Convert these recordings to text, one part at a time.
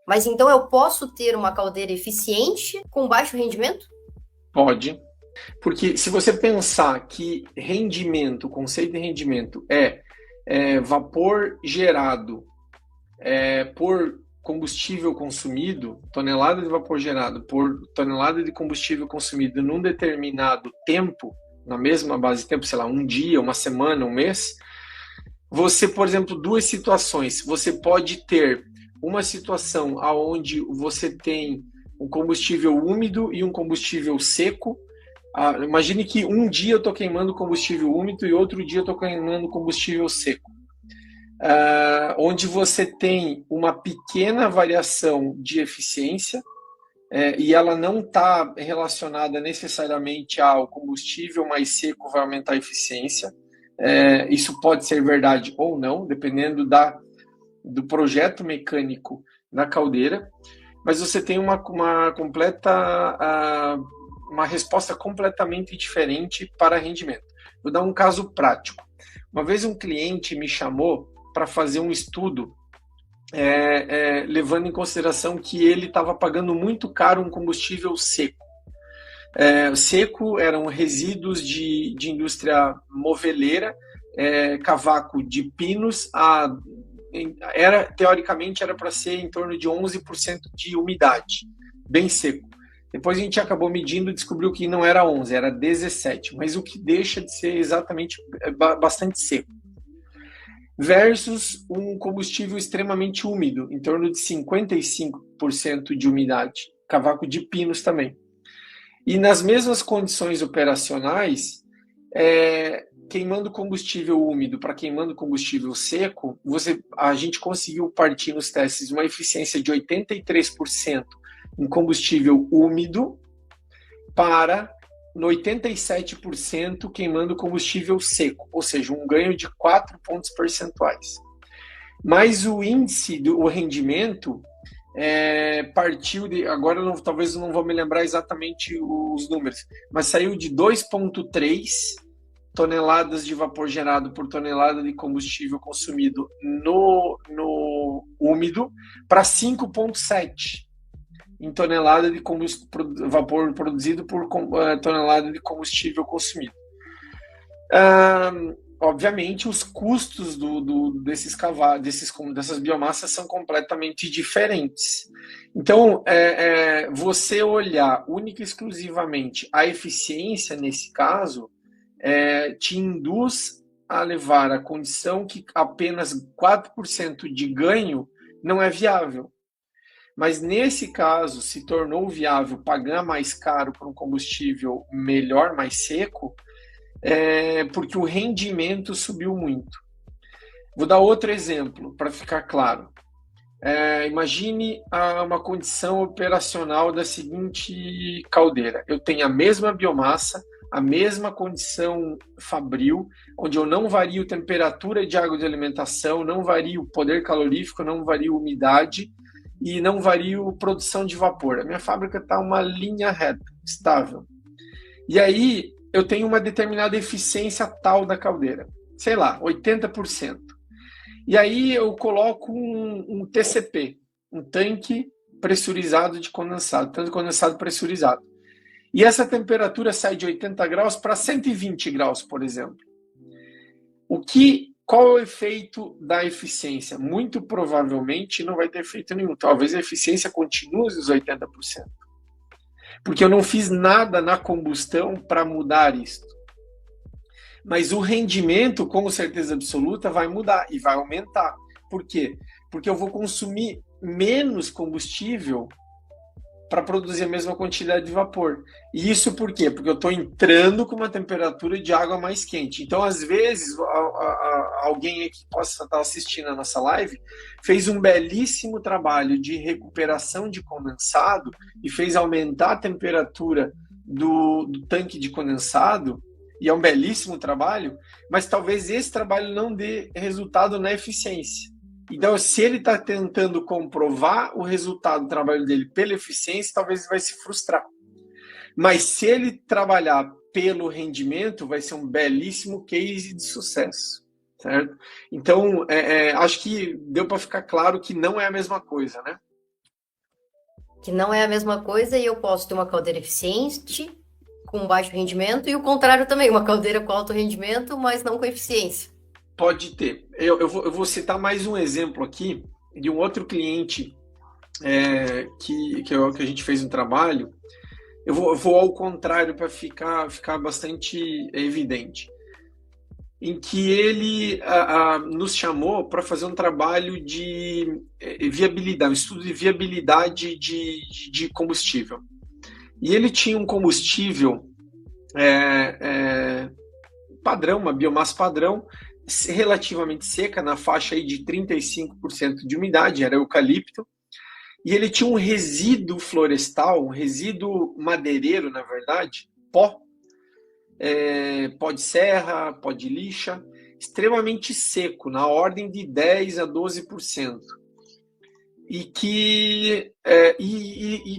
Mas então eu posso ter uma caldeira eficiente com baixo rendimento? Pode. Porque se você pensar que rendimento, o conceito de rendimento é vapor gerado por combustível consumido, tonelada de vapor gerado por tonelada de combustível consumido num determinado tempo, na mesma base de tempo, sei lá, um dia, uma semana, um mês, você, por exemplo, duas situações. Você pode ter uma situação onde você tem um combustível úmido e um combustível seco. Imagine que um dia eu estou queimando combustível úmido e outro dia eu estou queimando combustível seco. Onde você tem uma pequena variação de eficiência e ela não está relacionada necessariamente ao combustível mais seco vai aumentar a eficiência. Isso pode ser verdade ou não, dependendo do projeto mecânico na caldeira, mas você tem uma completa uma resposta completamente diferente para rendimento. Vou dar um caso prático. Uma vez um cliente me chamou para fazer um estudo levando em consideração que ele estava pagando muito caro um combustível seco. Seco eram resíduos de indústria moveleira, cavaco de pinos, teoricamente era para ser em torno de 11% de umidade, bem seco. Depois a gente acabou medindo e descobriu que não era 11, era 17, mas o que deixa de ser exatamente bastante seco. Versus um combustível extremamente úmido, em torno de 55% de umidade, cavaco de pinos também. E nas mesmas condições operacionais, queimando combustível úmido para queimando combustível seco, a gente conseguiu partir nos testes uma eficiência de 83% em combustível úmido para 87% queimando combustível seco, ou seja, um ganho de 4 pontos percentuais. Mas o índice do rendimento partiu de, agora talvez eu não vou me lembrar exatamente os números, mas saiu de 2,3 toneladas de vapor gerado por tonelada de combustível consumido no úmido para 5,7 em tonelada de vapor produzido por tonelada de combustível consumido. Obviamente, os custos dessas biomassas são completamente diferentes. Então, você olhar única e exclusivamente a eficiência nesse caso te induz a levar à condição que apenas 4% de ganho não é viável. Mas nesse caso, se tornou viável pagar mais caro por um combustível melhor, mais seco, porque o rendimento subiu muito. Vou dar outro exemplo para ficar claro. Imagine uma condição operacional da seguinte caldeira. Eu tenho a mesma biomassa, a mesma condição fabril, onde eu não vario temperatura de água de alimentação, não vario poder calorífico, não vario umidade e não vario produção de vapor. A minha fábrica está uma linha reta, estável. E aí eu tenho uma determinada eficiência tal da caldeira, sei lá, 80%. E aí eu coloco um TCP, um tanque pressurizado de condensado, tanque condensado pressurizado. E essa temperatura sai de 80 graus para 120 graus, por exemplo. Qual é o efeito da eficiência? Muito provavelmente não vai ter efeito nenhum. Talvez a eficiência continue os 80%. Porque eu não fiz nada na combustão para mudar isso. Mas o rendimento, com certeza absoluta, vai mudar e vai aumentar. Por quê? Porque eu vou consumir menos combustível para produzir a mesma quantidade de vapor. E isso por quê? Porque eu estou entrando com uma temperatura de água mais quente. Então, às vezes, alguém que possa estar assistindo a nossa live fez um belíssimo trabalho de recuperação de condensado e fez aumentar a temperatura do tanque de condensado, e é um belíssimo trabalho, mas talvez esse trabalho não dê resultado na eficiência. Então, se ele está tentando comprovar o resultado do trabalho dele pela eficiência, talvez ele vai se frustrar. Mas se ele trabalhar pelo rendimento, vai ser um belíssimo case de sucesso, certo? Então, acho que deu para ficar claro que não é a mesma coisa, né? Que não é a mesma coisa e eu posso ter uma caldeira eficiente com baixo rendimento e o contrário também, uma caldeira com alto rendimento, mas não com eficiência. Pode ter. Eu vou citar mais um exemplo aqui de um outro cliente que a gente fez um trabalho. Eu vou ao contrário para ficar bastante evidente. Em que ele nos chamou para fazer um trabalho de viabilidade, um estudo de viabilidade de combustível. E ele tinha um combustível padrão, uma biomassa padrão, relativamente seca, na faixa aí de 35% de umidade, era eucalipto, e ele tinha um resíduo florestal, um resíduo madeireiro, na verdade, pó de serra, pó de lixa, extremamente seco, na ordem de 10 a 12%. E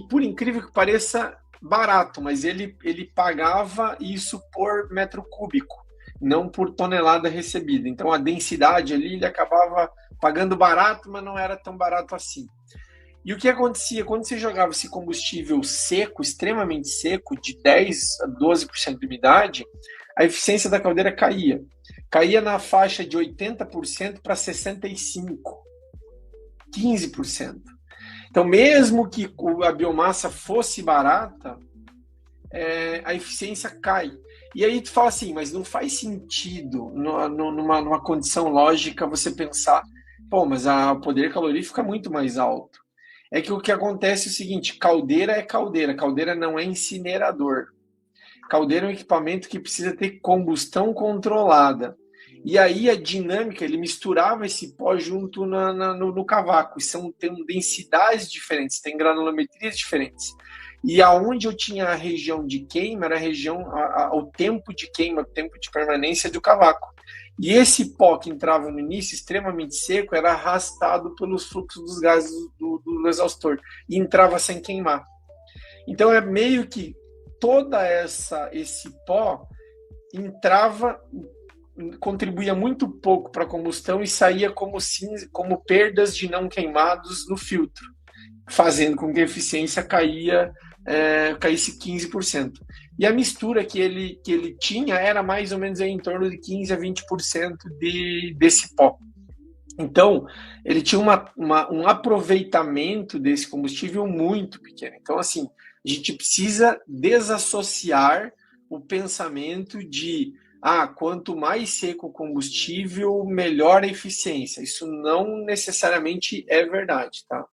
por incrível que pareça, barato, mas ele pagava isso por metro cúbico, não por tonelada recebida. Então a densidade ali ele acabava pagando barato, mas não era tão barato assim. E o que acontecia? Quando você jogava esse combustível seco, extremamente seco, de 10 a 12% de umidade, a eficiência da caldeira caía. Caía na faixa de 80% para 65%, 15%. Então, mesmo que a biomassa fosse barata, a eficiência cai. E aí tu fala assim, mas não faz sentido numa condição lógica você pensar, pô, mas o poder calorífico é muito mais alto. É que o que acontece é o seguinte, caldeira é caldeira, caldeira não é incinerador. Caldeira é um equipamento que precisa ter combustão controlada. E aí a dinâmica, ele misturava esse pó junto no cavaco. Tem densidades diferentes, tem granulometrias diferentes. E aonde eu tinha a região de queima, era a região, o tempo de queima, o tempo de permanência do cavaco. E esse pó que entrava no início, extremamente seco, era arrastado pelos fluxos dos gases do exaustor e entrava sem queimar. Então é meio que esse pó entrava, contribuía muito pouco para a combustão e saía como perdas de não queimados no filtro, fazendo com que a eficiência caísse 15%. E a mistura que ele tinha era mais ou menos em torno de 15% a 20% desse pó. Então, ele tinha um aproveitamento desse combustível muito pequeno. Então, assim, a gente precisa desassociar o pensamento de quanto mais seco o combustível, melhor a eficiência. Isso não necessariamente é verdade, tá?